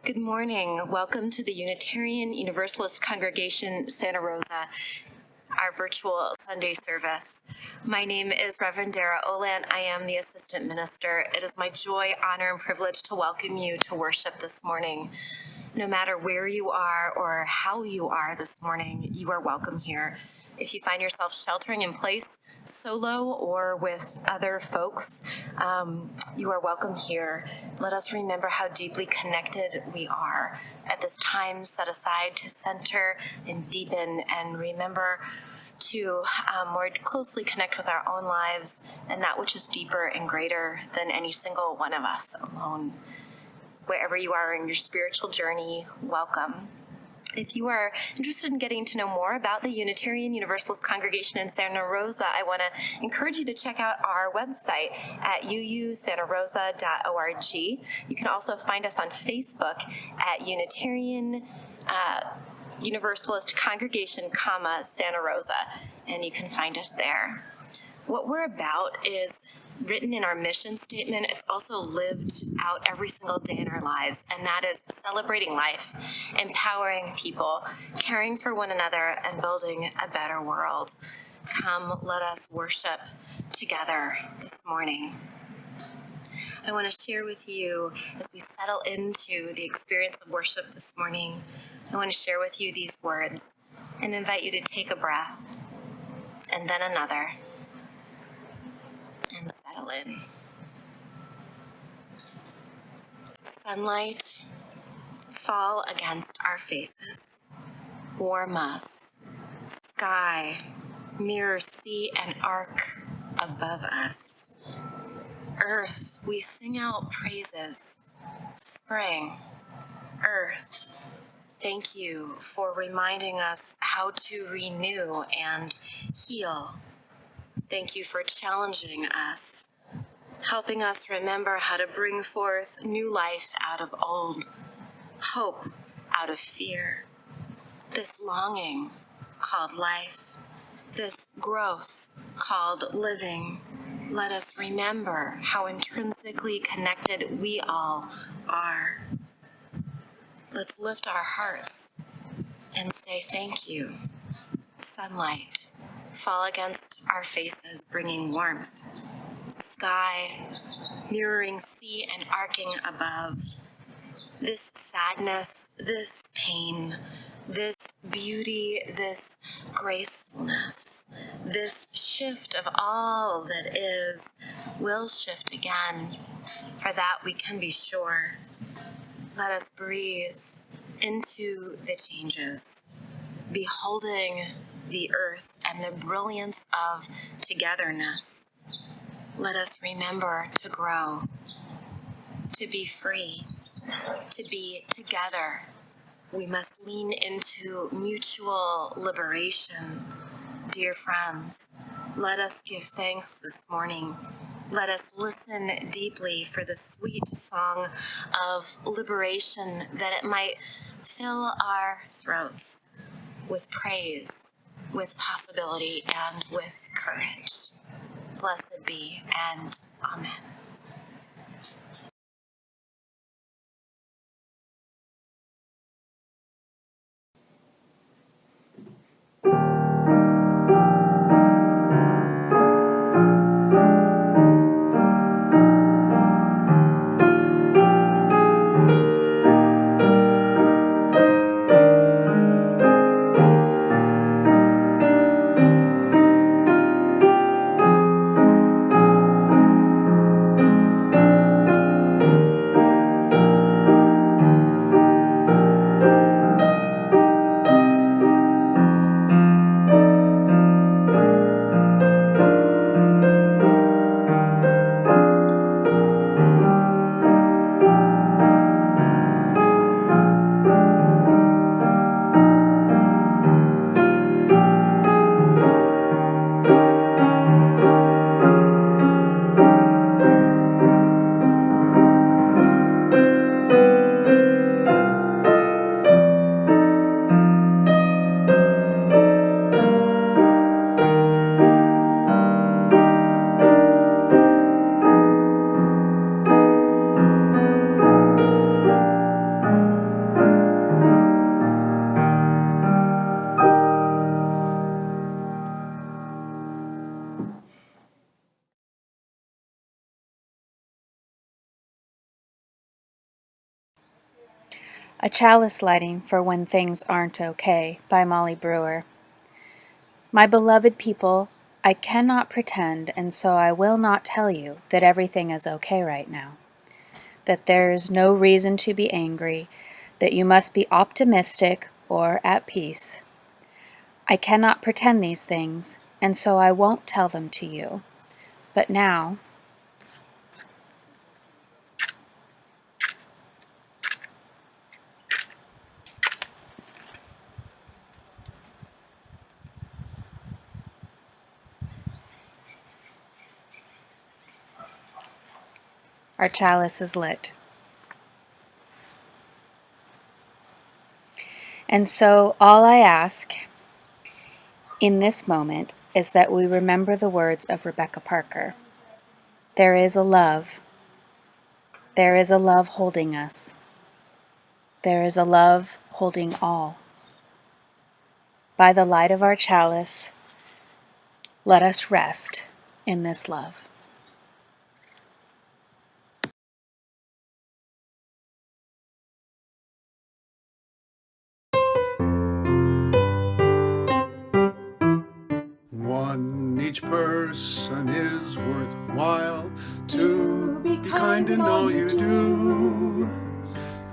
Good morning. Welcome to the Unitarian Universalist Congregation Santa Rosa, our virtual Sunday service. My name is Reverend Dara Olandt. I am the assistant minister. It is my joy, honor, and privilege to welcome you to worship this morning. No matter where you are or how you are this morning, you are welcome here. If you find yourself sheltering in place, solo or with other folks, you are welcome here. Let us remember how deeply connected we are at this time set aside to center and deepen and remember to more closely connect with our own lives and that which is deeper and greater than any single one of us alone. Wherever you are in your spiritual journey, welcome. If you are interested in getting to know more about the Unitarian Universalist Congregation in Santa Rosa, I want to encourage you to check out our website at uusantarosa.org. You can also find us on Facebook at Unitarian Universalist Congregation, Santa Rosa, and you can find us there. What we're about is written in our mission statement. It's also lived out every single day in our lives, and that is celebrating life, empowering people, caring for one another, and building a better world. Come, let us worship together this morning. I want to share with you, as we settle into the experience of worship this morning, I want to share with you these words and invite you to take a breath and then another and settle in. Sunlight, fall against our faces, warm us. Sky, mirror sea and arc above us. Earth, we sing out praises. Spring, earth, thank you for reminding us how to renew and heal. Thank you for challenging us, helping us remember how to bring forth new life out of old, hope out of fear, this longing called life, this growth called living. Let us remember how intrinsically connected we all are. Let's lift our hearts and say thank you. Sunlight, fall against our faces, bringing warmth. Sky, mirroring sea and arcing above. This sadness, this pain, this beauty, this gracefulness, this shift of all that is will shift again. For that we can be sure. Let us breathe into the changes, beholding the earth and the brilliance of togetherness. Let us remember to grow, to be free, to be together. We must lean into mutual liberation. Dear friends, let us give thanks this morning. Let us listen deeply for the sweet song of liberation, that it might fill our throats with praise, with possibility, and with courage. Blessed be, and amen. A Chalice Lighting for When Things Aren't Okay by Molly Brewer. My beloved people, I cannot pretend, and so I will not tell you that everything is okay right now. That there is no reason to be angry, that you must be optimistic or at peace. I cannot pretend these things, and so I won't tell them to you. But now, our chalice is lit. And so all I ask in this moment is that we remember the words of Rebecca Parker. There is a love. There is a love holding us. There is a love holding all. By the light of our chalice, let us rest in this love. One, each person is worthwhile. Two, be kind in all you do.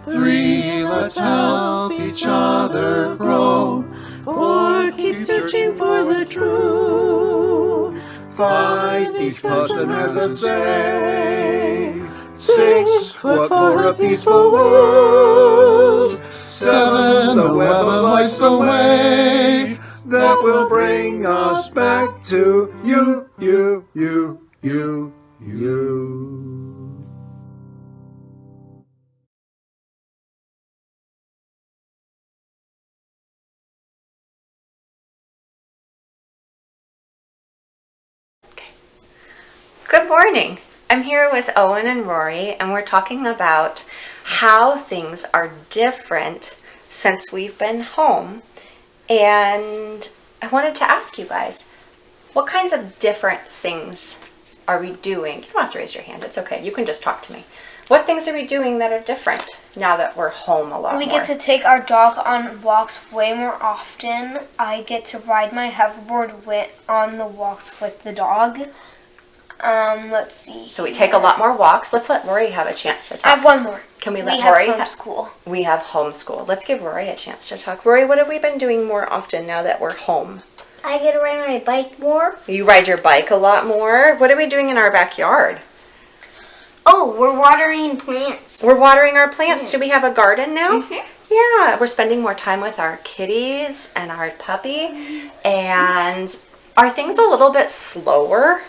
Three, let's help each other grow. Four, keep searching for the true. Five, each person has a say. Six, what for a peaceful world. Seven, the web of life's the way that will bring us back to you, you, you, you, you. Good morning. I'm here with Owen and Rory, and we're talking about how things are different since we've been home. And I wanted to ask you guys, what kinds of different things are we doing? You don't have to raise your hand. It's okay. You can just talk to me. What things are we doing that are different now that we're home a lot more? We get to take our dog on walks way more often. I get to ride my hoverboard on the walks with the dog. Let's see. So we take a lot more walks. Let's let Rory have a chance to talk. I have one more. Can we let Rory? We have homeschool. We have homeschool. Let's give Rory a chance to talk. Rory, what have we been doing more often now that we're home? I get to ride my bike more. You ride your bike a lot more. What are we doing in our backyard? Oh, we're watering plants. We're watering our plants. Do we have a garden now? Mm-hmm. Yeah, we're spending more time with our kitties and our puppy. And are things a little bit slower?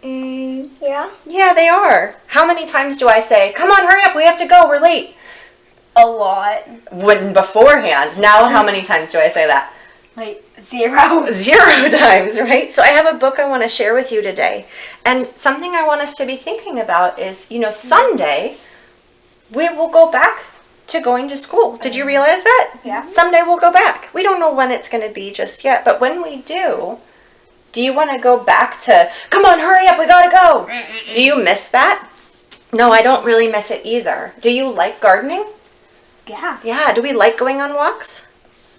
Yeah. Yeah, they are. How many times do I say, come on, hurry up, we have to go, we're late? A lot. When beforehand. Now how many times do I say that? Like 0. 0 times, right? So I have a book I want to share with you today. And something I want us to be thinking about is, Sunday, we will go back to going to school. Did you realize that? Yeah. Someday we'll go back. We don't know when it's going to be just yet, but when we do you want to go back to, come on, hurry up, we gotta go? Do you miss that? No, I don't really miss it either. Do you like gardening? Yeah. Yeah, do we like going on walks?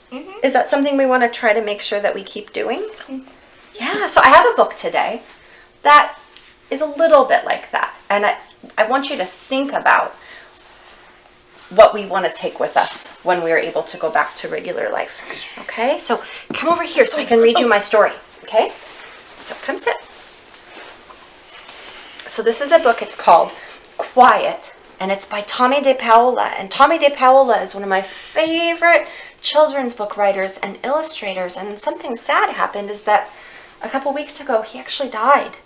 Mm-hmm. Is that something we want to try to make sure that we keep doing? Mm-hmm. Yeah, so I have a book today that is a little bit like that. And I want you to think about what we want to take with us when we are able to go back to regular life. Okay, so come over here so I can read you my story. Okay, so come sit. So this is a book, it's called Quiet, and it's by Tommy DePaola. And Tommy DePaola is one of my favorite children's book writers and illustrators. And something sad happened is that a couple weeks ago, he actually died.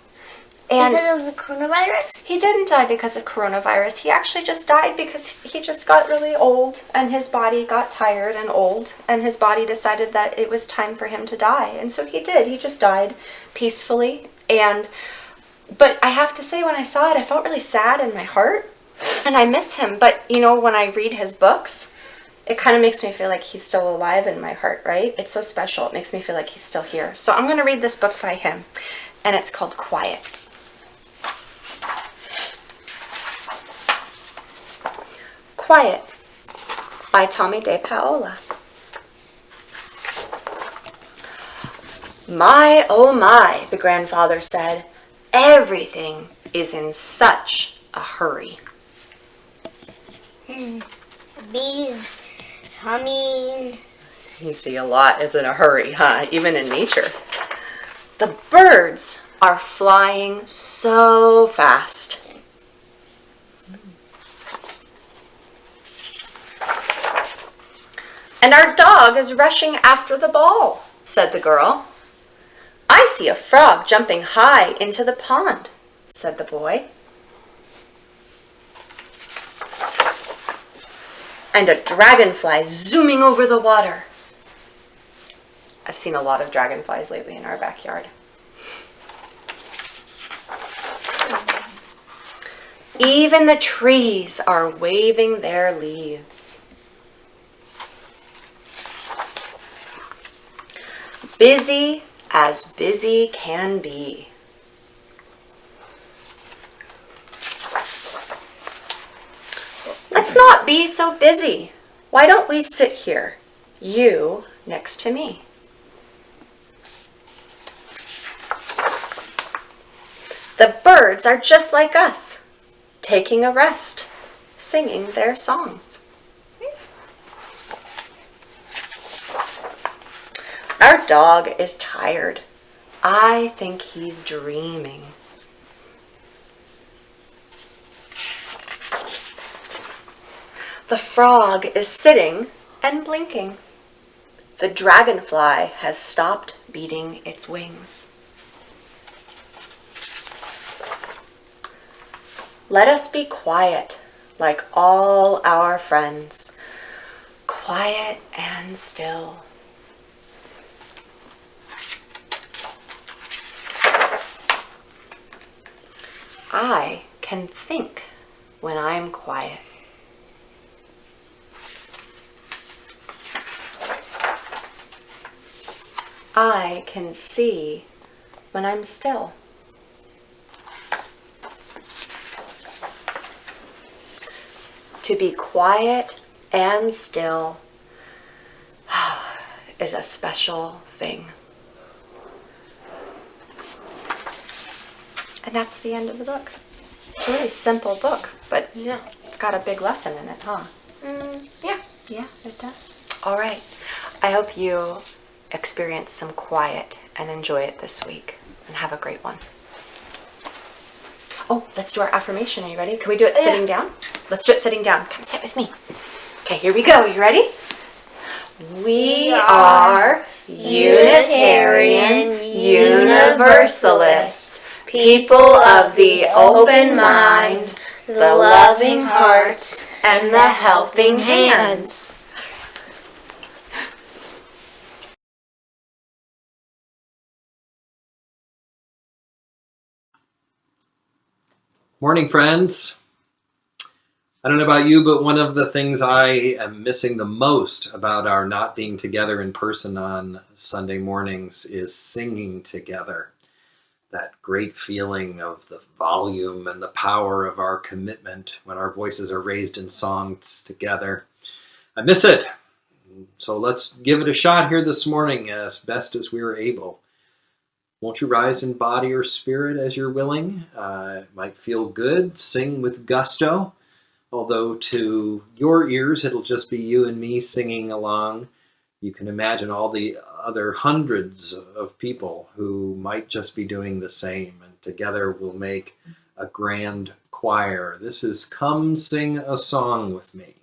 And because of the coronavirus? He didn't die because of coronavirus. He actually just died because he just got really old and his body got tired and old and his body decided that it was time for him to die. And so he did. He just died peacefully. But I have to say, when I saw it, I felt really sad in my heart and I miss him. But when I read his books, it kind of makes me feel like he's still alive in my heart, right? It's so special. It makes me feel like he's still here. So I'm going to read this book by him and it's called Quiet. Quiet. by Tommy de Paola. My, oh my, the grandfather said, everything is in such a hurry. Bees, humming. You see, a lot is in a hurry, huh? Even in nature. The birds are flying so fast. And our dog is rushing after the ball, said the girl. I see a frog jumping high into the pond, said the boy. And a dragonfly zooming over the water. I've seen a lot of dragonflies lately in our backyard. Even the trees are waving their leaves. Busy as busy can be. Let's not be so busy. Why don't we sit here, you next to me? The birds are just like us, taking a rest, singing their song. Our dog is tired. I think he's dreaming. The frog is sitting and blinking. The dragonfly has stopped beating its wings. Let us be quiet, like all our friends, quiet and still. I can think when I'm quiet. I can see when I'm still. To be quiet and still is a special thing. And that's the end of the book. It's a really simple book, but Yeah. it's got a big lesson in it, huh? Yeah. Yeah, it does. All right. I hope you experience some quiet and enjoy it this week. And have a great one. Oh, let's do our affirmation. Are you ready? Can we do it sitting down? Let's do it sitting down. Come sit with me. Okay, here we go. You ready? We are Unitarian Universalists, people of the open mind, the loving hearts, and the helping hands. Morning, friends. I don't know about you, but one of the things I am missing the most about our not being together in person on Sunday mornings is singing together. That great feeling of the volume and the power of our commitment when our voices are raised in songs together. I miss it. So let's give it a shot here this morning as best as we are able. Won't you rise in body or spirit as you're willing? It might feel good. Sing with gusto. Although to your ears, it'll just be you and me singing along. You can imagine all the other hundreds of people who might just be doing the same. And together we'll make a grand choir. This is Come Sing a Song with Me.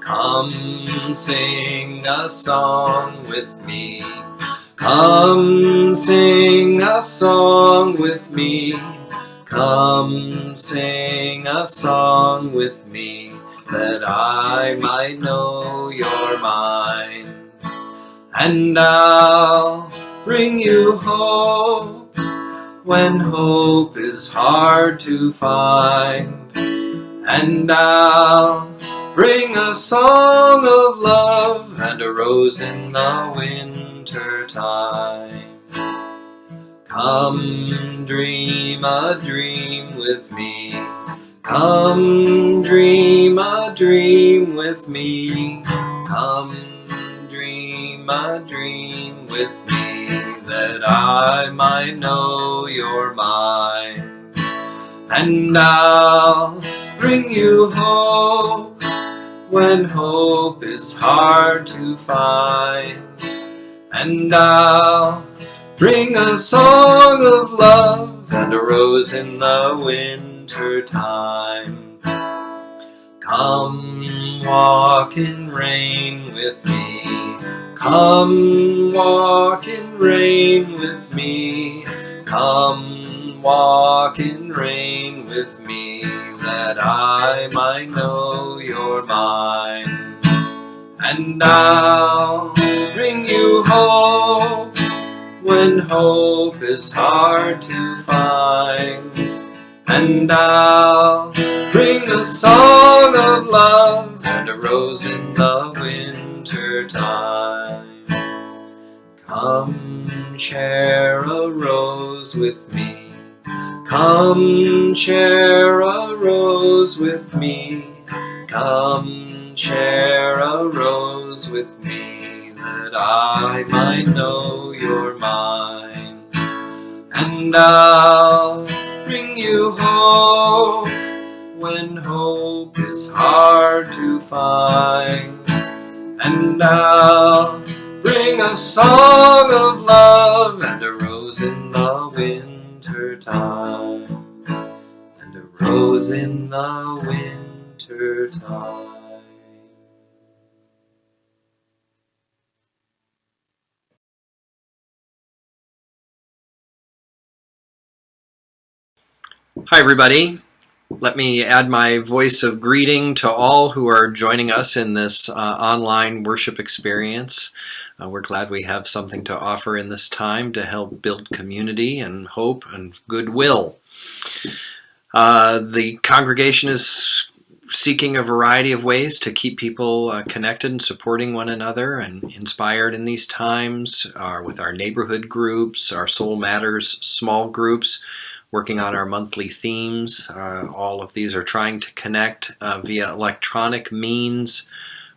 Come sing a song with me. Come sing a song with me. Come sing a song with me, that I might know you're mine. And I'll bring you hope when hope is hard to find. And I'll bring a song of love and a rose in the winter time. Come dream a dream with with me. Come dream a dream with me. Come dream a dream with me, that I might know you're mine. And I'll bring you hope when hope is hard to find. And I'll bring a song of love and a rose in the winter time. Come walk in rain with me. Come walk in rain with me. Come walk in rain with me, that I might know you're mine. And I'll bring you hope when hope is hard to find. And I'll bring a song of love and a rose in the winter time. Come share a rose with me. Come share a rose with me. Come share a rose with me, that I might know you're mine. And I'll bring you hope when hope is hard to find. And I'll bring a song of love and a rose in the winter time. And a rose in the winter time. Hi, everybody. Let me add my voice of greeting to all who are joining us in this online worship experience. We're glad we have something to offer in this time to help build community and hope and goodwill. The congregation is seeking a variety of ways to keep people connected and supporting one another and inspired in these times, with our neighborhood groups, our Soul Matters small groups, working on our monthly themes. All of these are trying to connect via electronic means.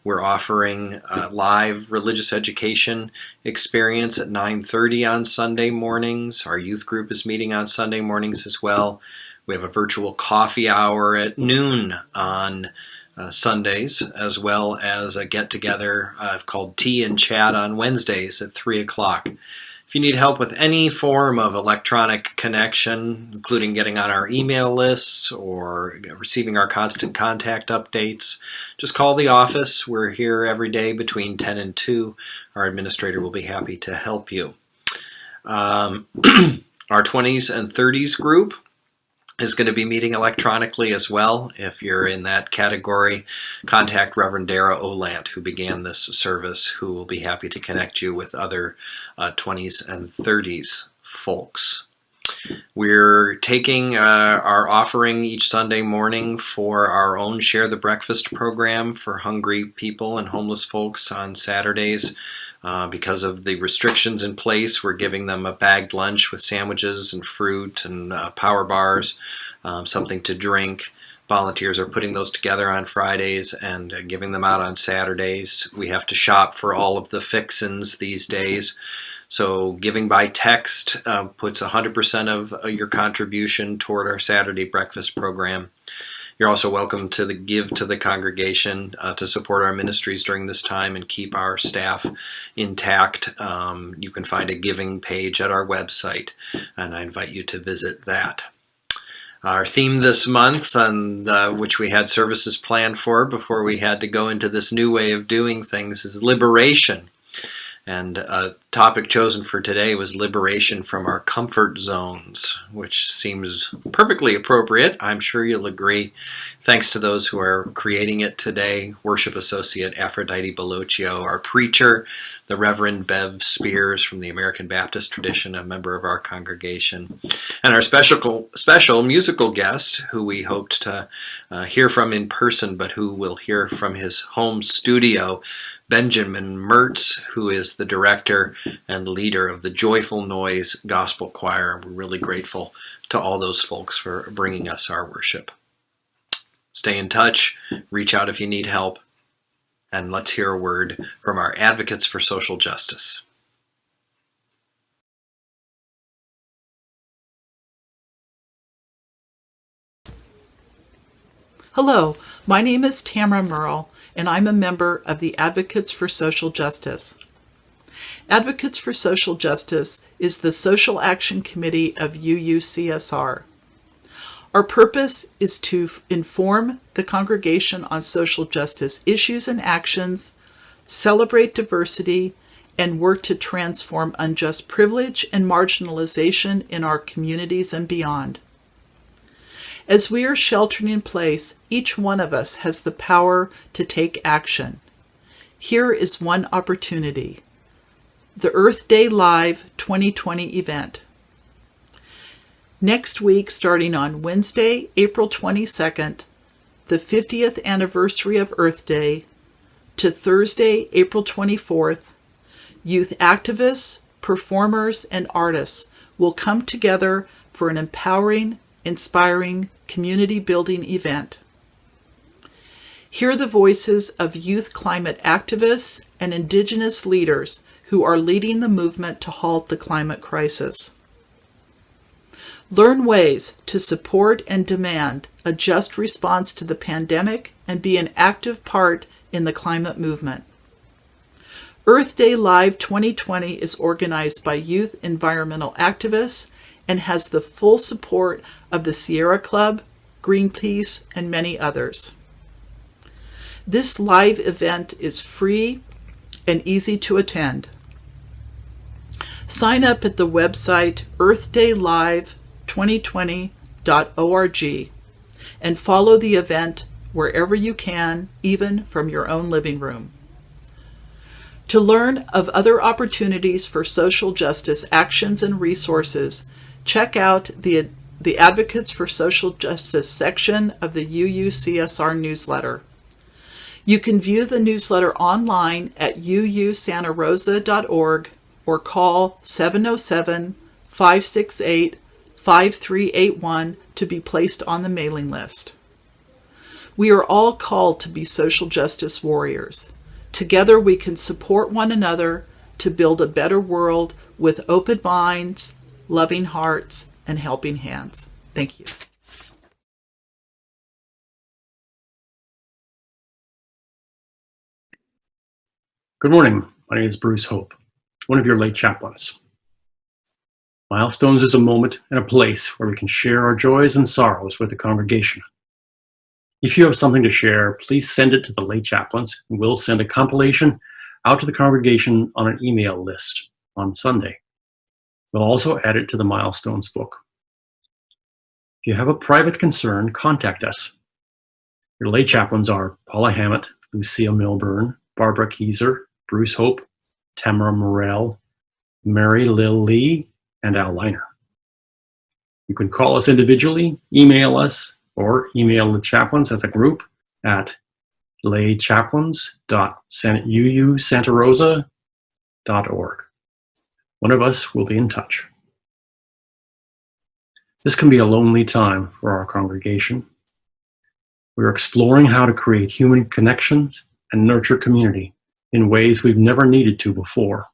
We're offering a live religious education experience at 9:30 on Sunday mornings. Our youth group is meeting on Sunday mornings as well. We have a virtual coffee hour at noon on Sundays, as well as a get-together called Tea and Chat on Wednesdays at 3 o'clock. If you need help with any form of electronic connection, including getting on our email list or receiving our constant contact updates, just call the office. We're here every day between 10 and 2. Our administrator will be happy to help you. Our 20s and 30s group is going to be meeting electronically as well. If you're in that category, contact Reverend Dara Olandt, who began this service, who will be happy to connect you with other 20s and 30s folks. We're taking our offering each Sunday morning for our own Share the Breakfast program for hungry people and homeless folks on Saturdays. Because of the restrictions in place, we're giving them a bagged lunch with sandwiches and fruit and power bars, something to drink. Volunteers are putting those together on Fridays and giving them out on Saturdays. We have to shop for all of the fixins these days. So giving by text puts 100% of your contribution toward our Saturday breakfast program. You're also welcome to give to the congregation to support our ministries during this time and keep our staff intact. You can find a giving page at our website, and I invite you to visit that. Our theme this month, and which we had services planned for before we had to go into this new way of doing things, is liberation. And a topic chosen for today was liberation from our comfort zones, which seems perfectly appropriate. I'm sure you'll agree. Thanks to those who are creating it today. Worship Associate Aphrodite Bellochio, our preacher, the Reverend Bev Spears from the American Baptist tradition, a member of our congregation, and our special musical guest, who we hoped to hear from in person, but who will hear from his home studio, Benjamin Mertz, who is the director and leader of the Joyful Noise Gospel Choir. We're really grateful to all those folks for bringing us our worship. Stay in touch, reach out if you need help, and let's hear a word from our advocates for social justice. Hello, my name is Tamara Murrel, and I'm a member of the Advocates for Social Justice. Advocates for Social Justice is the Social Action Committee of UUCSR. Our purpose is to inform the congregation on social justice issues and actions, celebrate diversity, and work to transform unjust privilege and marginalization in our communities and beyond. As we are sheltering in place, each one of us has the power to take action. Here is one opportunity: the Earth Day Live 2020 event. Next week, starting on Wednesday, April 22nd, the 50th anniversary of Earth Day, to Thursday, April 24th, youth activists, performers, and artists will come together for an empowering, inspiring, community-building event. Hear the voices of youth climate activists and Indigenous leaders who are leading the movement to halt the climate crisis. Learn ways to support and demand a just response to the pandemic and be an active part in the climate movement. Earth Day Live 2020 is organized by youth environmental activists and has the full support of the Sierra Club, Greenpeace, and many others. This live event is free and easy to attend. Sign up at the website earthdaylive2020.org and follow the event wherever you can, even from your own living room. To learn of other opportunities for social justice actions and resources, check out the Advocates for Social Justice section of the UUCSR newsletter. You can view the newsletter online at uusantarosa.org or call 707-568-5381 to be placed on the mailing list. We are all called to be social justice warriors. Together we can support one another to build a better world with open minds, loving hearts, and helping hands. Thank you. Good morning. My name is Bruce Hope, one of your late chaplains. Milestones is a moment and a place where we can share our joys and sorrows with the congregation. If you have something to share, please send it to the late chaplains, and we'll send a compilation out to the congregation on an email list on Sunday. We'll also add it to the Milestones book. If you have a private concern, contact us. Your lay chaplains are Paula Hammett, Lucille Milburn, Barbara Keyser, Bruce Hope, Tamara Murrel, Mary Lil Lee, and Al Liner. You can call us individually, email us, or email the chaplains as a group at laychaplains.uusantarosa.org. One of us will be in touch. This can be a lonely time for our congregation. We're exploring how to create human connections and nurture community in ways we've never needed to before.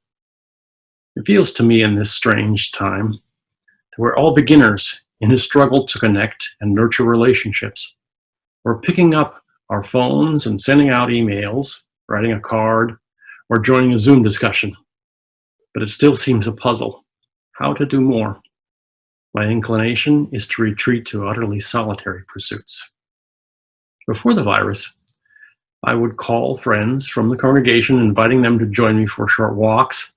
It feels to me in this strange time that we're all beginners in a struggle to connect and nurture relationships. We're picking up our phones and sending out emails, writing a card, or joining a Zoom discussion. But it still seems a puzzle. How to do more? My inclination is to retreat to utterly solitary pursuits. Before the virus, I would call friends from the congregation, inviting them to join me for short walks.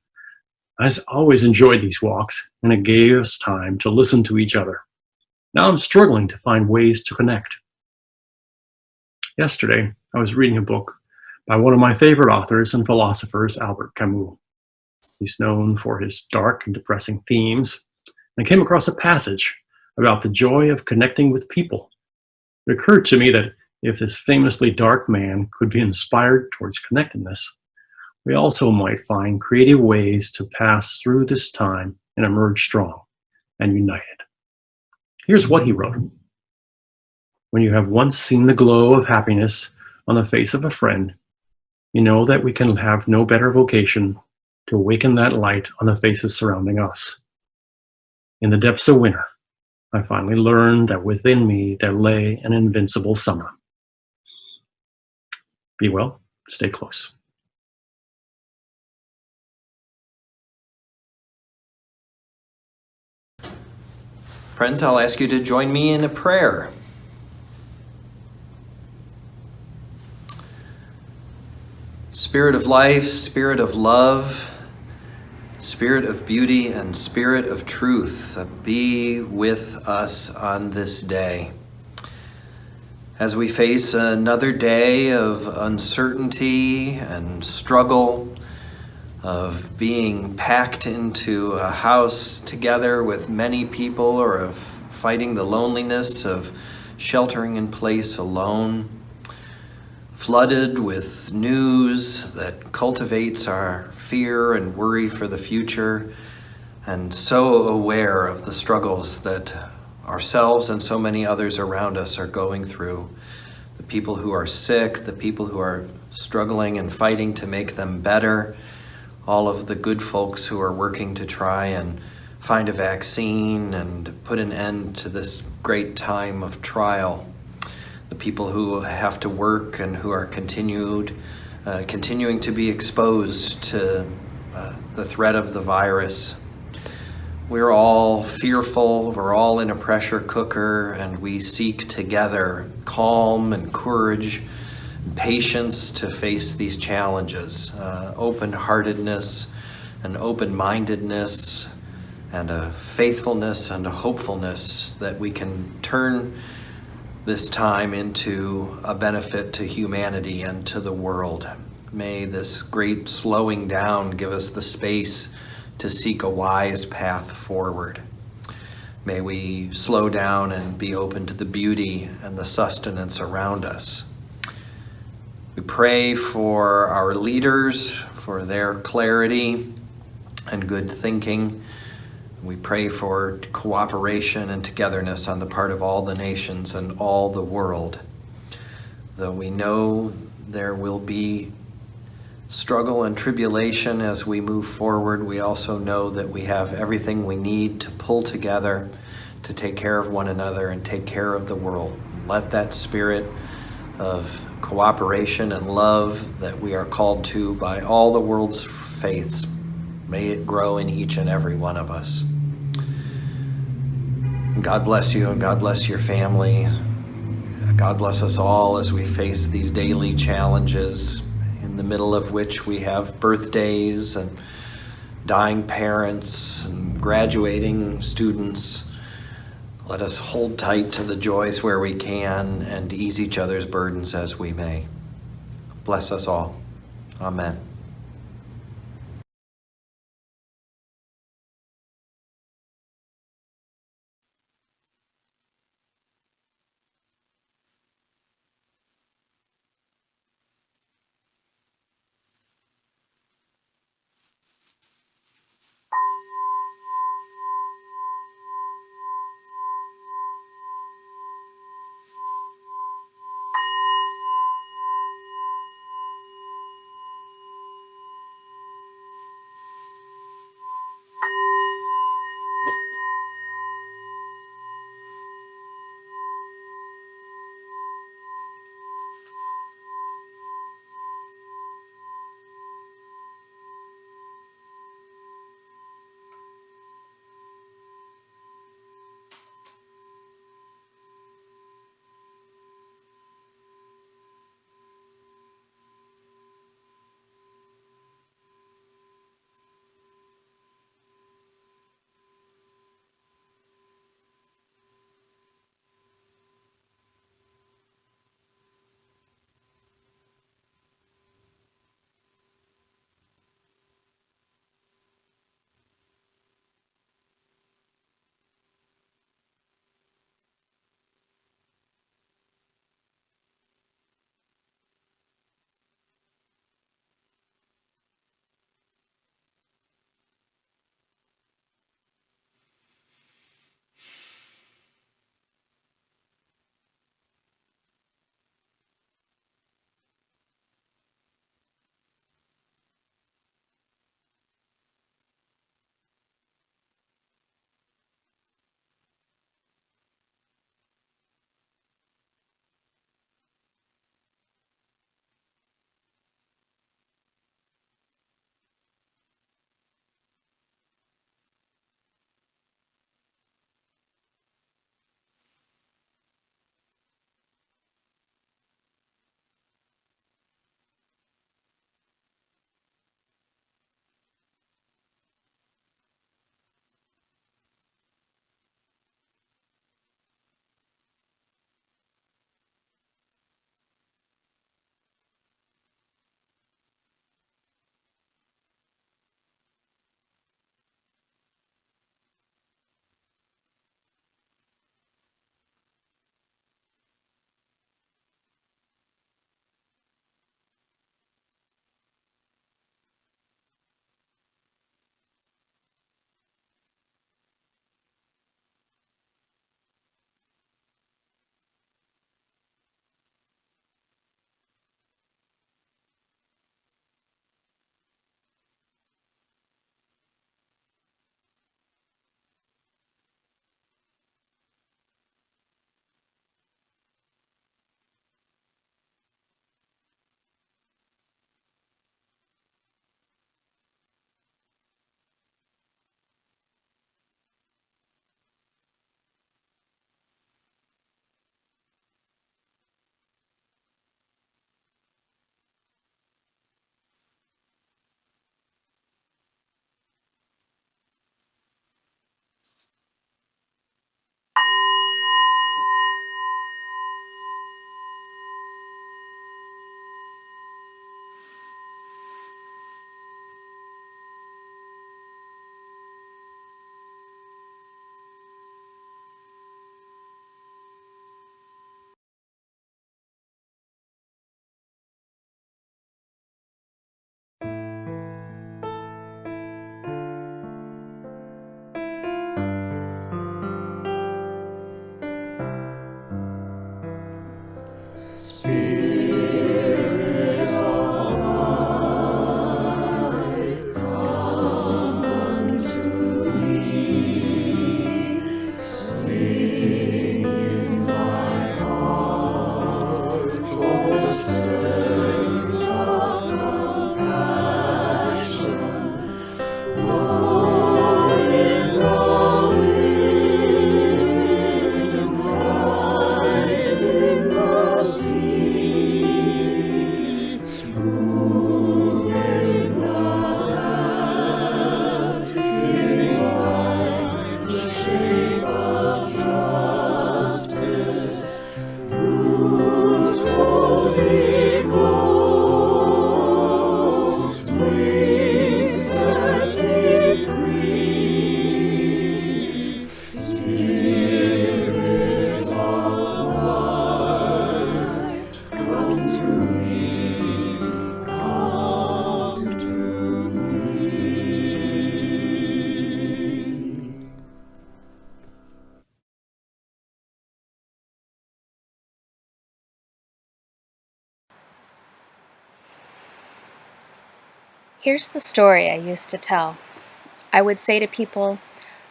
I always enjoyed these walks, and it gave us time to listen to each other. Now I'm struggling to find ways to connect. Yesterday, I was reading a book by one of my favorite authors and philosophers, Albert Camus. He's known for his dark and depressing themes, and I came across a passage about the joy of connecting with people. It occurred to me that if this famously dark man could be inspired towards connectedness, we also might find creative ways to pass through this time and emerge strong and united. Here's what he wrote. When you have once seen the glow of happiness on the face of a friend, you know that we can have no better vocation to awaken that light on the faces surrounding us. In the depths of winter, I finally learned that within me there lay an invincible summer. Be well, stay close. Friends, I'll ask you to join me in a prayer. Spirit of life, Spirit of love, Spirit of beauty, and Spirit of truth, be with us on this day. As we face another day of uncertainty and struggle, of being packed into a house together with many people, or of fighting the loneliness of sheltering in place alone, flooded with news that cultivates our fear and worry for the future, and so aware of the struggles that ourselves and so many others around us are going through. The people who are sick, the people who are struggling and fighting to make them better, all of the good folks who are working to try and find a vaccine and put an end to this great time of trial. The people who have to work and who are continuing to be exposed to the threat of the virus. We're all fearful, we're all in a pressure cooker, and we seek together calm and courage, patience to face these challenges, open-heartedness and open-mindedness, and a faithfulness and a hopefulness that we can turn this time into a benefit to humanity and to the world. May this great slowing down give us the space to seek a wise path forward. May we slow down and be open to the beauty and the sustenance around us. We pray for our leaders, for their clarity and good thinking. We pray for cooperation and togetherness on the part of all the nations and all the world. Though we know there will be struggle and tribulation as we move forward, we also know that we have everything we need to pull together to take care of one another and take care of the world. Let that spirit of cooperation and love that we are called to by all the world's faiths, may it grow in each and every one of us. God bless you, and God bless your family. God bless us all as we face these daily challenges, in the middle of which we have birthdays and dying parents and graduating students. Let us hold tight to the joys where we can and ease each other's burdens as we may. Bless us all. Amen. Here's the story I used to tell. I would say to people,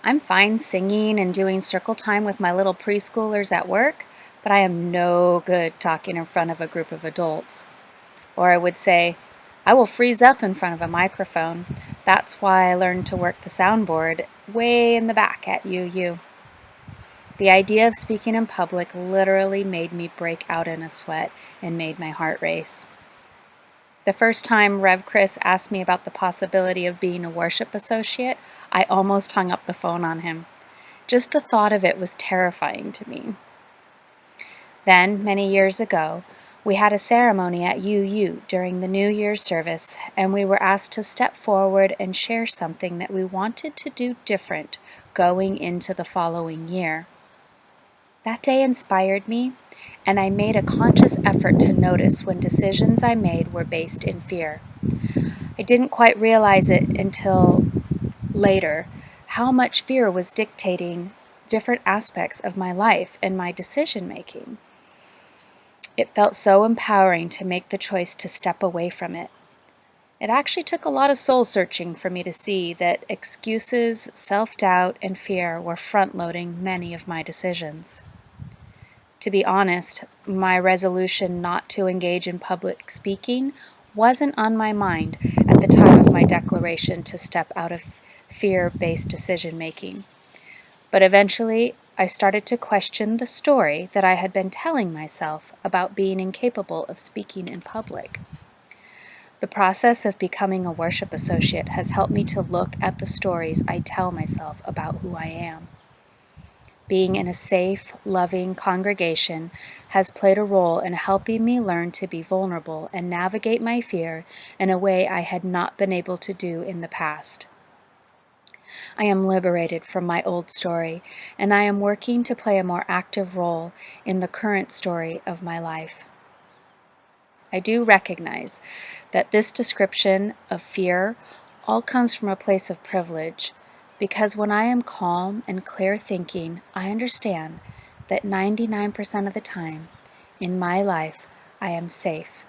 I'm fine singing and doing circle time with my little preschoolers at work, but I am no good talking in front of a group of adults. Or I would say, I will freeze up in front of a microphone. That's why I learned to work the soundboard way in the back at UU. The idea of speaking in public literally made me break out in a sweat and made my heart race. The first time Rev Chris asked me about the possibility of being a worship associate, I almost hung up the phone on him. Just the thought of it was terrifying to me. Then, many years ago, we had a ceremony at UU during the New Year's service, and we were asked to step forward and share something that we wanted to do different going into the following year. That day inspired me, and I made a conscious effort to notice when decisions I made were based in fear. I didn't quite realize it until later how much fear was dictating different aspects of my life and my decision making. It felt so empowering to make the choice to step away from it. It actually took a lot of soul searching for me to see that excuses, self-doubt, and fear were front-loading many of my decisions. To be honest, my resolution not to engage in public speaking wasn't on my mind at the time of my declaration to step out of fear-based decision-making. But eventually, I started to question the story that I had been telling myself about being incapable of speaking in public. The process of becoming a worship associate has helped me to look at the stories I tell myself about who I am. Being in a safe, loving congregation has played a role in helping me learn to be vulnerable and navigate my fear in a way I had not been able to do in the past. I am liberated from my old story, and I am working to play a more active role in the current story of my life. I do recognize that this description of fear all comes from a place of privilege, because when I am calm and clear thinking, I understand that 99% of the time in my life I am safe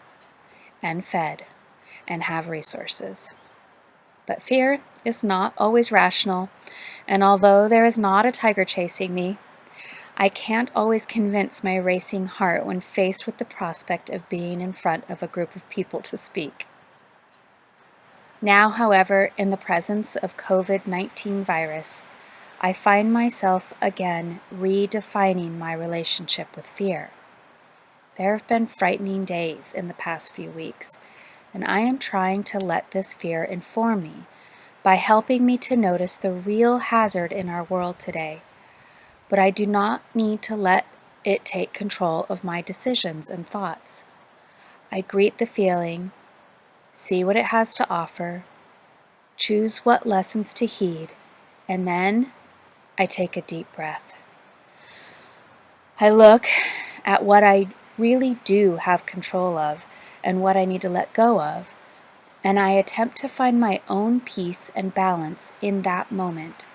and fed and have resources. But fear is not always rational, and although there is not a tiger chasing me, I can't always convince my racing heart when faced with the prospect of being in front of a group of people to speak. Now, however, in the presence of COVID-19 virus, I find myself again redefining my relationship with fear. There have been frightening days in the past few weeks, and I am trying to let this fear inform me by helping me to notice the real hazard in our world today. But I do not need to let it take control of my decisions and thoughts. I greet the feeling, see what it has to offer, choose what lessons to heed, and then I take a deep breath. I look at what I really do have control of and what I need to let go of, and I attempt to find my own peace and balance in that moment.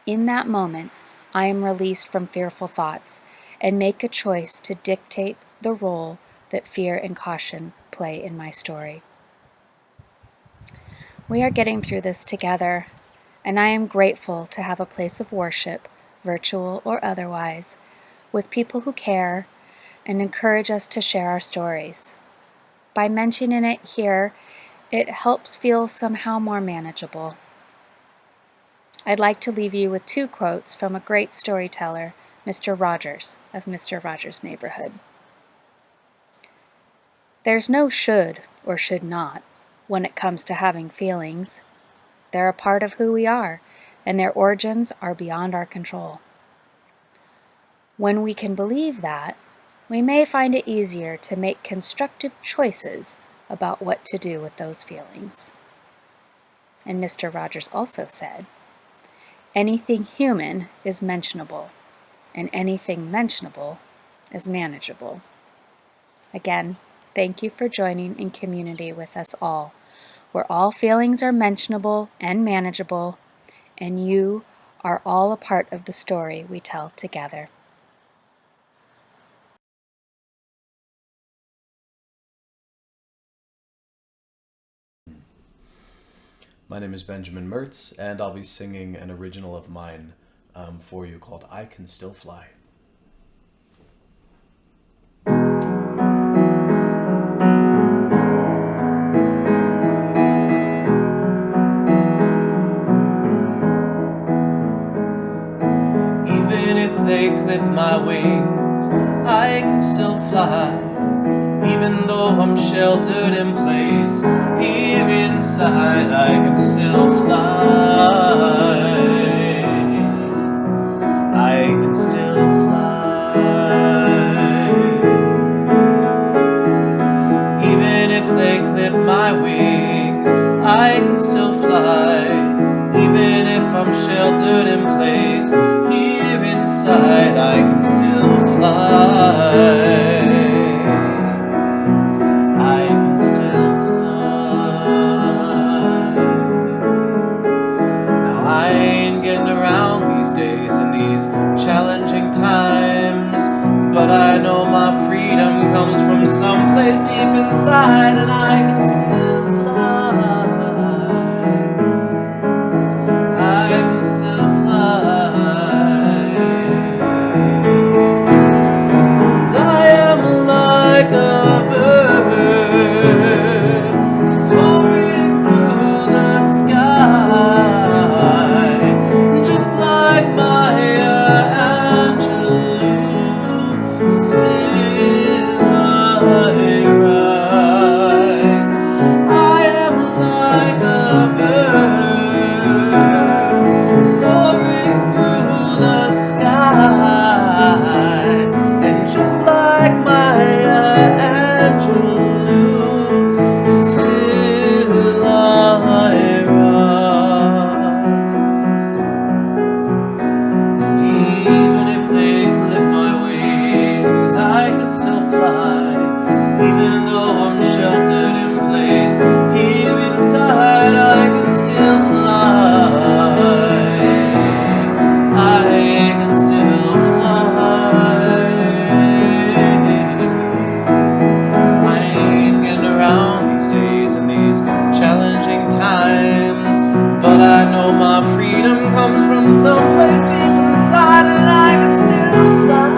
In that moment, I am released from fearful thoughts and make a choice to dictate the role that fear and caution play in my story. We are getting through this together, and I am grateful to have a place of worship, virtual or otherwise, with people who care and encourage us to share our stories. By mentioning it here, it helps feel somehow more manageable. I'd like to leave you with 2 quotes from a great storyteller, Mr. Rogers of Mr. Rogers' Neighborhood. There's no should or should not when it comes to having feelings. They're a part of who we are, and their origins are beyond our control. When we can believe that, we may find it easier to make constructive choices about what to do with those feelings. And Mr. Rogers also said, anything human is mentionable, and anything mentionable is manageable. Again, thank you for joining in community with us all, where all feelings are mentionable and manageable, and you are all a part of the story we tell together. My name is Benjamin Mertz, and I'll be singing an original of mine for you called I Can Still Fly. Even if they clip my wings, I can still fly. Even though I'm sheltered in place, here inside I can still fly. I can still fly. Even if they clip my wings, I can still fly. Even if I'm sheltered in place, here inside I can still fly. I can still fly. Now I ain't getting around these days in these challenging times, but I know my freedom comes from someplace deep inside, and I can still fly. I can still fly. And I am like a bird soaring through the sky, just like Maya Angelou. Still I rise. I am like a bird soaring through the sky, and just like Maya Angelou, still I rise. And even if they clip my wings, I can still fly. Even though I'm sheltered in place, here inside I can still fly. I can still fly. I ain't getting around these days in these challenging times, but I know my freedom comes from someplace deep inside, and I can still fly.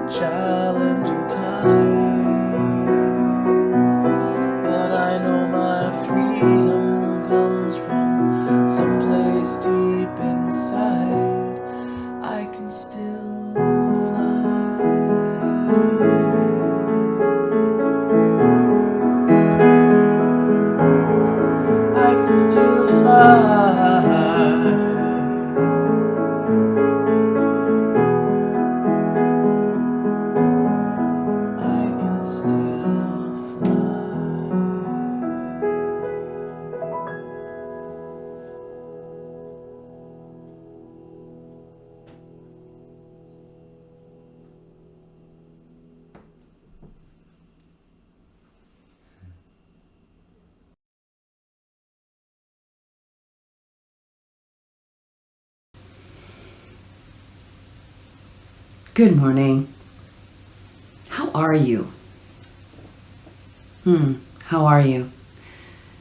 Challenging times, but I know my freedom comes from someplace deep inside. I can still fly. I can still fly. Good morning. How are you? How are you?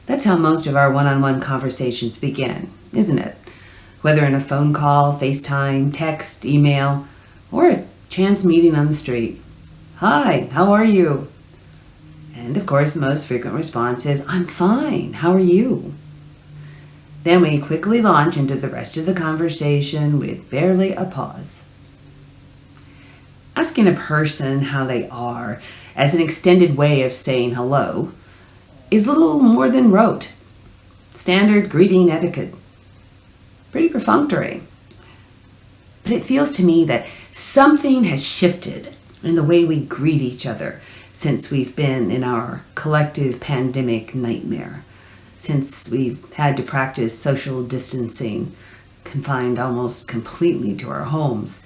That's how most of our one-on-one conversations begin, isn't it? Whether in a phone call, FaceTime, text, email, or a chance meeting on the street. Hi, how are you? And of course, the most frequent response is, I'm fine, how are you? Then we quickly launch into the rest of the conversation with barely a pause. Asking a person how they are as an extended way of saying hello is little more than rote. Standard greeting etiquette. Pretty perfunctory. But it feels to me that something has shifted and the way we greet each other since we've been in our collective pandemic nightmare, since we've had to practice social distancing, confined almost completely to our homes.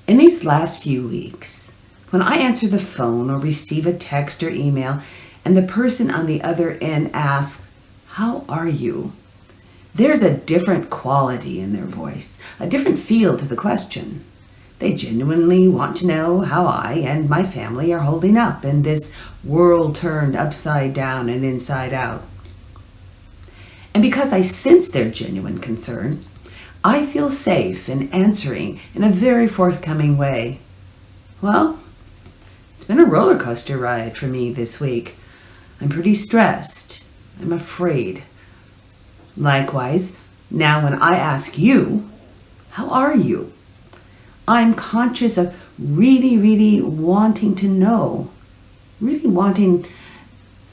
In these last few weeks, when I answer the phone or receive a text or email and the person on the other end asks, "How are you?" there's a different quality in their voice, a different feel to the question. They genuinely want to know how I and my family are holding up in this world turned upside down and inside out. And because I sense their genuine concern, I feel safe in answering in a very forthcoming way. Well, it's been a roller coaster ride for me this week. I'm pretty stressed. I'm afraid. Likewise, now when I ask you, how are you? I'm conscious of really wanting to know, really wanting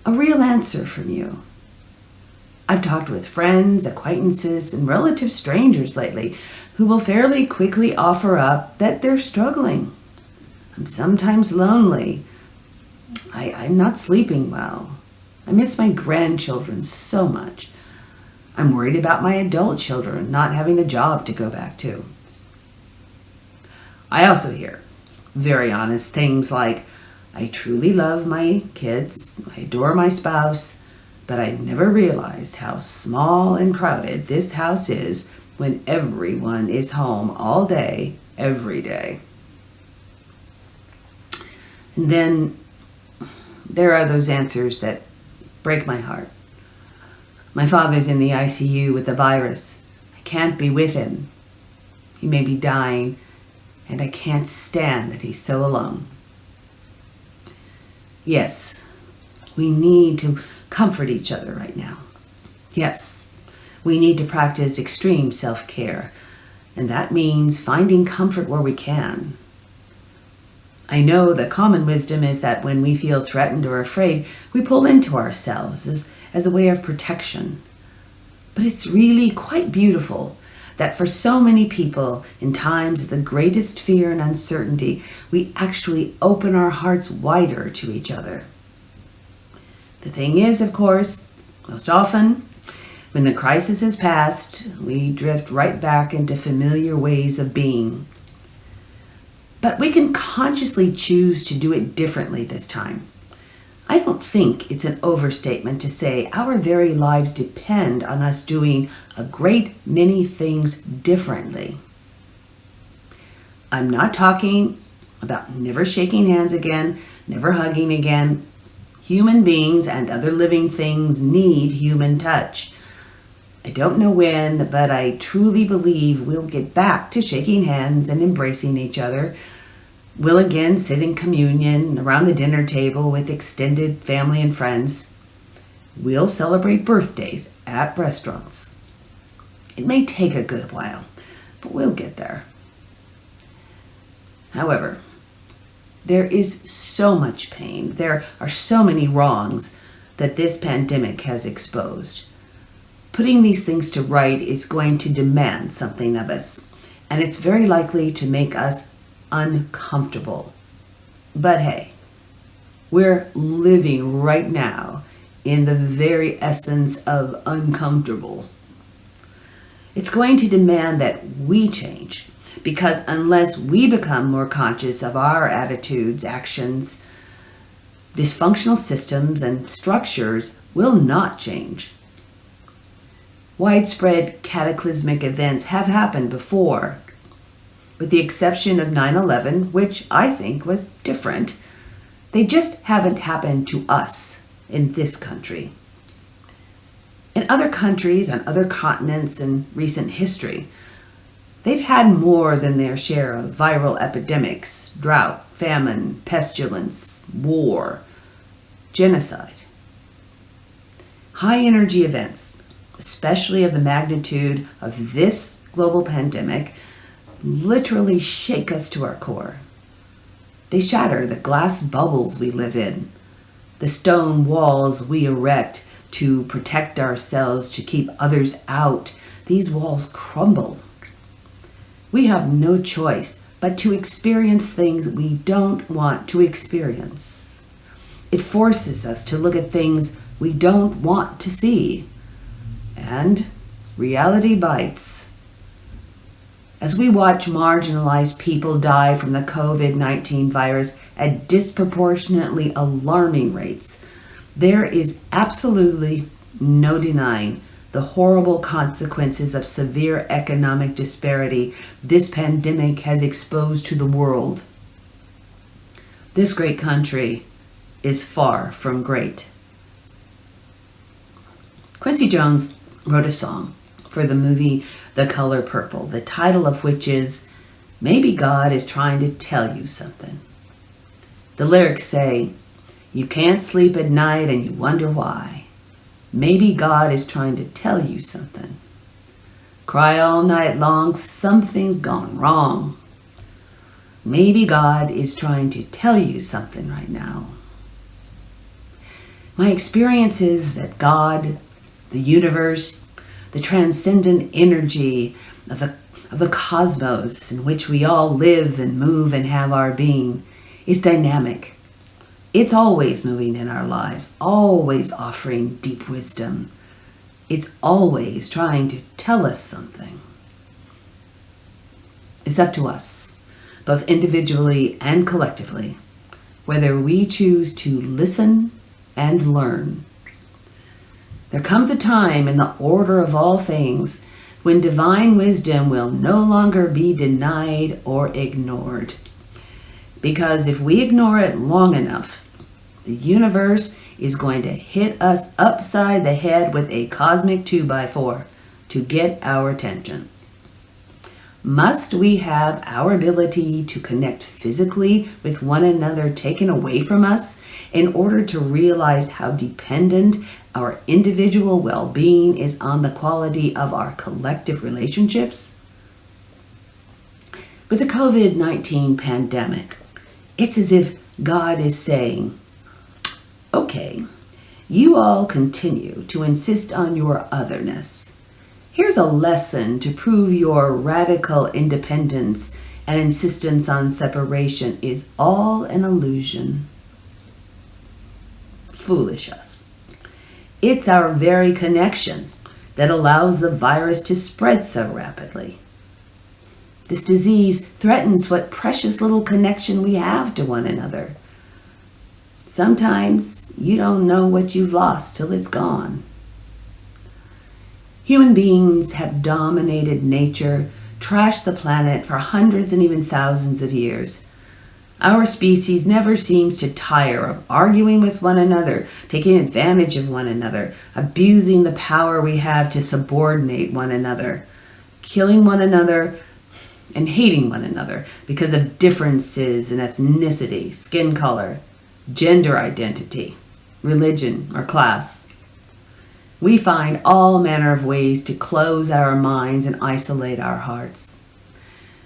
a real answer from you. I've talked with friends, acquaintances, and relative strangers lately who will fairly quickly offer up that they're struggling. I'm sometimes lonely. I'm not sleeping well. I miss my grandchildren so much. I'm worried about my adult children not having a job to go back to. I also hear very honest things like, I truly love my kids, I adore my spouse, but I never realized how small and crowded this house is when everyone is home all day, every day. And then there are those answers that break my heart. My father's in the ICU with the virus. I can't be with him. He may be dying, and I can't stand that he's so alone. Yes, we need to comfort each other right now. Yes, we need to practice extreme self-care, and that means finding comfort where we can. I know the common wisdom is that when we feel threatened or afraid, we pull into ourselves as a way of protection. But it's really quite beautiful that for so many people in times of the greatest fear and uncertainty, we actually open our hearts wider to each other. The thing is, of course, most often, when the crisis has passed, we drift right back into familiar ways of being. But we can consciously choose to do it differently this time. I don't think it's an overstatement to say our very lives depend on us doing a great many things differently. I'm not talking about never shaking hands again, never hugging again. Human beings and other living things need human touch. I don't know when, but I truly believe we'll get back to shaking hands and embracing each other. We'll again sit in communion around the dinner table with extended family and friends. We'll celebrate birthdays at restaurants. It may take a good while, but we'll get there. However, there is so much pain, there are so many wrongs that this pandemic has exposed. Putting these things to right is going to demand something of us, and it's very likely to make us uncomfortable. But hey, we're living right now in the very essence of uncomfortable. It's going to demand that we change, because unless we become more conscious of our attitudes, actions, dysfunctional systems and structures will not change. Widespread cataclysmic events have happened before, with the exception of 9/11, which I think was different. They just haven't happened to us in this country. In other countries on other continents in recent history, they've had more than their share of viral epidemics, drought, famine, pestilence, war, genocide. High energy events, especially of the magnitude of this global pandemic, literally shake us to our core. They shatter the glass bubbles we live in, the stone walls we erect to protect ourselves, to keep others out. These walls crumble. We have no choice but to experience things we don't want to experience. It forces us to look at things we don't want to see. And reality bites. As we watch marginalized people die from the COVID-19 virus at disproportionately alarming rates, there is absolutely no denying the horrible consequences of severe economic disparity this pandemic has exposed to the world. This great country is far from great. Quincy Jones wrote a song for the movie The Color Purple, the title of which is Maybe God is Trying to Tell You Something. The lyrics say, "You can't sleep at night and you wonder why. Maybe God is trying to tell you something. Cry all night long, something's gone wrong. Maybe God is trying to tell you something right now." My experience is that God, the universe, the transcendent energy of the cosmos in which we all live and move and have our being, is dynamic. It's always moving in our lives, always offering deep wisdom. It's always trying to tell us something. It's up to us, both individually and collectively, whether we choose to listen and learn. There comes a time in the order of all things when divine wisdom will no longer be denied or ignored. Because if we ignore it long enough, the universe is going to hit us upside the head with a cosmic 2x4 to get our attention. Must we have our ability to connect physically with one another taken away from us in order to realize how dependent our individual well-being is on the quality of our collective relationships? With the COVID-19 pandemic, it's as if God is saying, "Okay, you all continue to insist on your otherness. Here's a lesson to prove your radical independence and insistence on separation is all an illusion." Foolish us. It's our very connection that allows the virus to spread so rapidly. This disease threatens what precious little connection we have to one another. Sometimes you don't know what you've lost till it's gone. Human beings have dominated nature, trashed the planet for hundreds and even thousands of years. Our species never seems to tire of arguing with one another, taking advantage of one another, abusing the power we have to subordinate one another, killing one another, and hating one another because of differences in ethnicity, skin color, gender identity, religion, or class. We find all manner of ways to close our minds and isolate our hearts.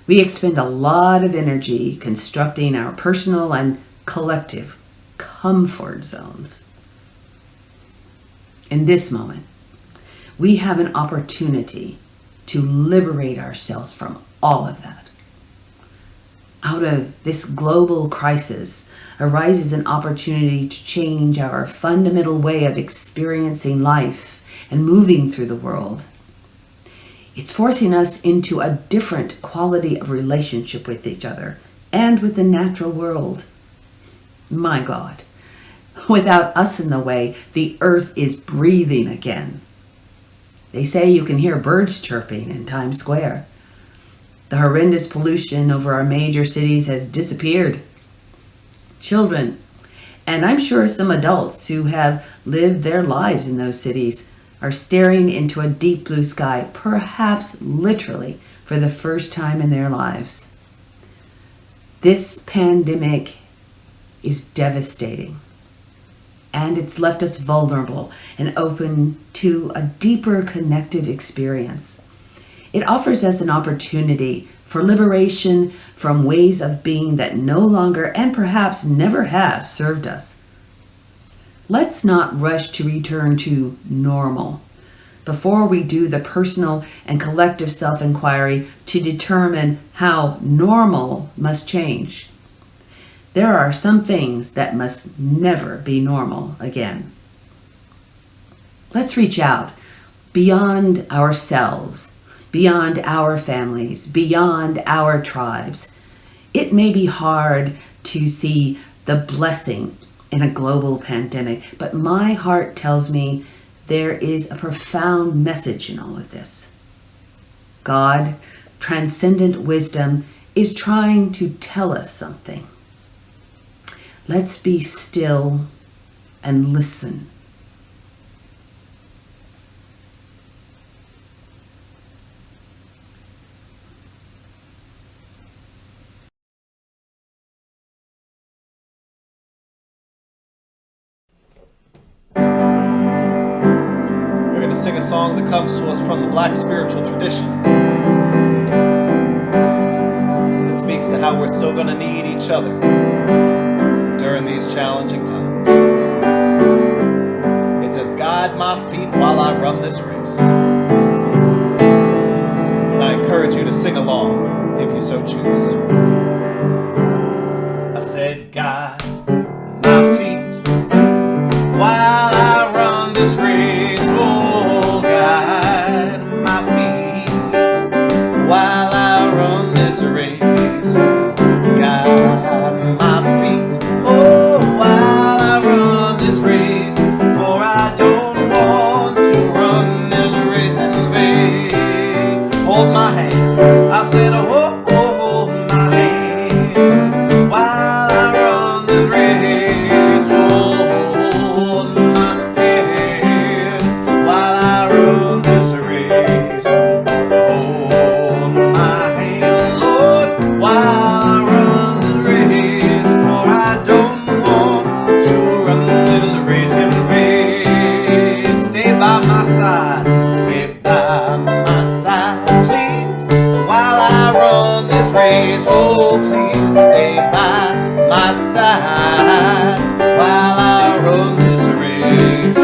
We expend a lot of energy constructing our personal and collective comfort zones. In this moment, we have an opportunity to liberate ourselves from all of that. Out of this global crisis arises an opportunity to change our fundamental way of experiencing life and moving through the world. It's forcing us into a different quality of relationship with each other and with the natural world. My God, without us in the way, the earth is breathing again. They say you can hear birds chirping in Times Square. The horrendous pollution over our major cities has disappeared. Children, and I'm sure some adults who have lived their lives in those cities, are staring into a deep blue sky, perhaps literally for the first time in their lives. This pandemic is devastating, and it's left us vulnerable and open to a deeper connected experience. It offers us an opportunity for liberation from ways of being that no longer and perhaps never have served us. Let's not rush to return to normal, before we do the personal and collective self-inquiry to determine how normal must change. There are some things that must never be normal again. Let's reach out beyond ourselves, beyond our families, beyond our tribes. It may be hard to see the blessing in a global pandemic, but my heart tells me there is a profound message in all of this. God, transcendent wisdom, is trying to tell us something. Let's be still and listen. We're going to sing a song that comes to us from the Black spiritual tradition. It speaks to how we're still going to need each other during these challenging times. It says, "Guide my feet while I run this race." And I encourage you to sing along if you so choose. I said, "Guide my feet while I run this race." Oh, guide my feet while I run this race. Guide my feet, oh, while I run this race. For I don't want to run this race in vain. Hold my hand. I said, oh, hold my hand while I run this race. Hold my hand while I run this race. Hold my hand, Lord, while I run this race. For I don't want to run this race in vain. Stay by my side, please, while I run this race. Oh, please stay by my side while I run this race.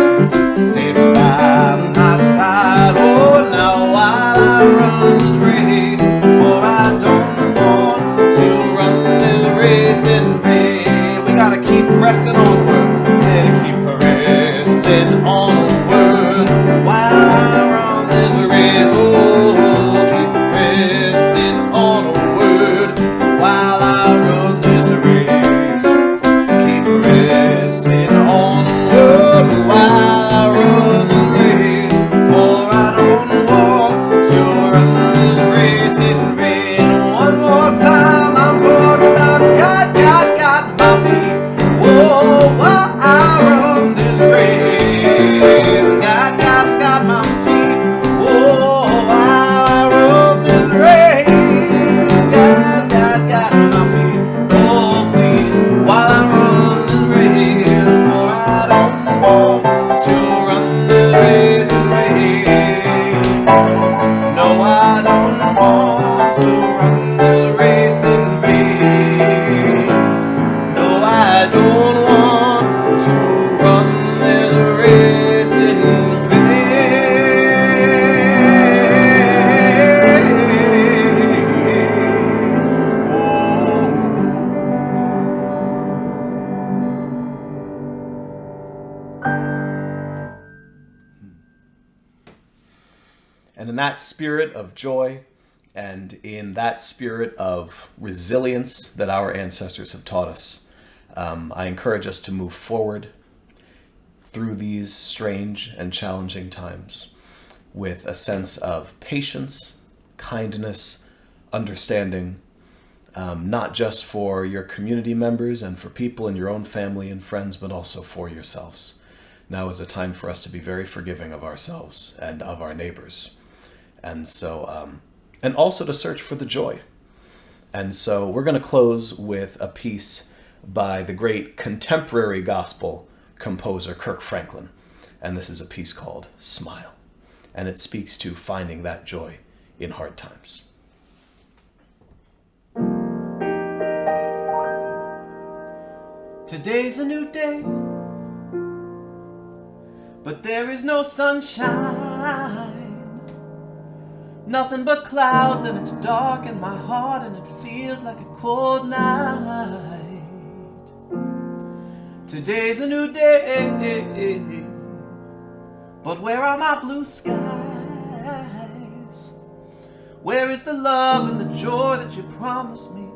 Stay by my side, oh, now while I run this race. For I don't want to run this race in vain. We gotta keep pressing onward. Say to keep pressing onward while I run this race. Oh, keep pressing onward while I run this race. Keep pressing onward while I run this race. For I don't want to run this race in vain. One more time, I'm talking about God my feet. Whoa, while I run this race. God my feet. Whoa, while I run this race. God my feet. Oh, please, while I run this race. For I don't want to run this race in vain. No, I don't want to run this race in vain. No, I don't want to run this race in And in that spirit of joy and in that spirit of resilience that our ancestors have taught us, I encourage us to move forward through these strange and challenging times with a sense of patience, kindness, understanding, not just for your community members and for people in your own family and friends, but also for yourselves. Now is a time for us to be very forgiving of ourselves and of our neighbors. And so, and also to search for the joy. And so we're going to close with a piece by the great contemporary gospel composer Kirk Franklin. And this is a piece called Smile. And it speaks to finding that joy in hard times. Today's a new day, but there is no sunshine. shine. Nothing but clouds, and it's dark in my heart, and it feels like a cold night. Today's a new day, but where are my blue skies? Where is the love and the joy that you promised me?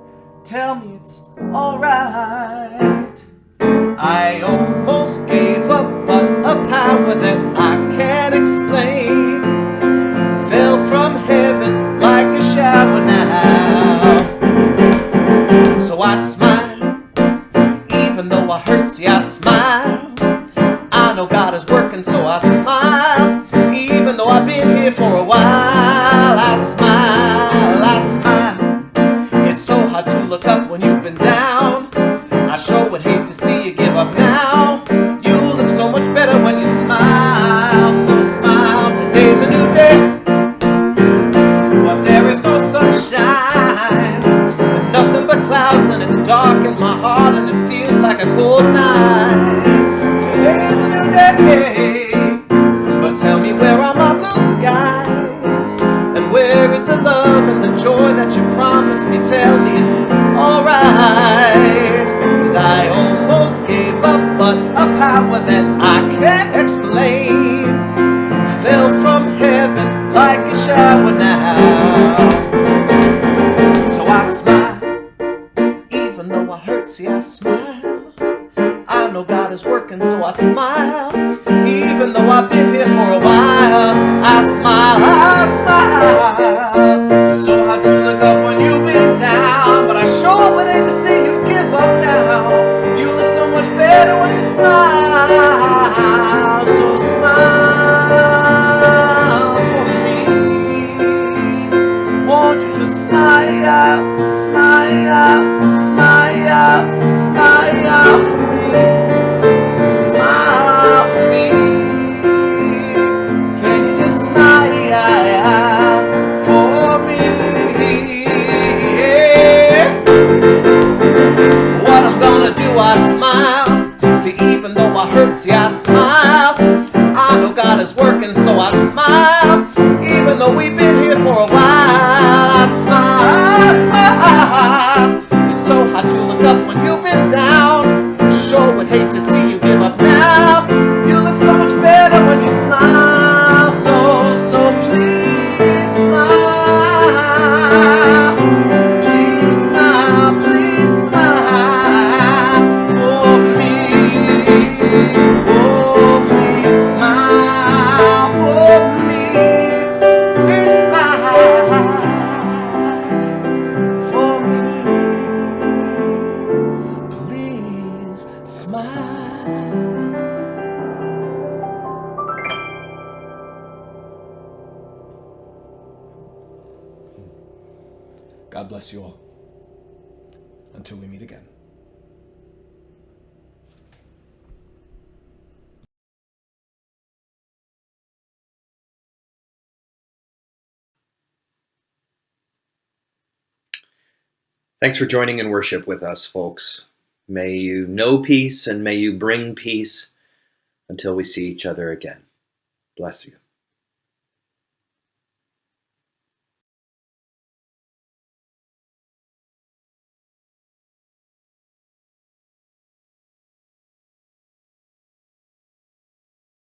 Tell me it's alright. I almost gave up, but a power that I can't explain fell from heaven like a shower now. So I smile, even though I hurt, see I smile. I know God is working, so I smile, even though I've been here for a while. I smile, I smile. It's so hard to look up when you've been down. I sure would hate to see you give up now. You look so much better when you smile. So smile, today's a new day, but there is no sunshine, and nothing but clouds, and it's dark in my heart, and it feels like a cold night. Today's a new day, but tell me, where are my blue skies? And where is the love and the joy that you promised me? Tell me it's alright. And I almost gave up, but a power that I can't explain fell from heaven like a shower now. So I smile, even though I hurt, see I smile. I know God is working, so I smile, even though I've been here for a while. I smile, I smile. It's so hard to look up when you've been down, but I sure would hate to see you give up now. You look so much better when you smile. So smile for me. Won't you just smile, smile, smile, smile for me. Smile for me. Can you just smile for me? Yeah. What I'm gonna do, I smile. See, even though I hurt, see, I smile. I know God is working, so I smile. Even though we've been here for a while, I smile, I smile. It's so hard to look up when you've been down. Sure would hate to see you give up now. You look so much better when you smile. So please smile. Please smile, please smile for me. Oh, please smile for me. Please smile for me. Please smile. God bless you all. Until we meet again. Thanks for joining in worship with us, folks. May you know peace and may you bring peace until we see each other again. Bless you.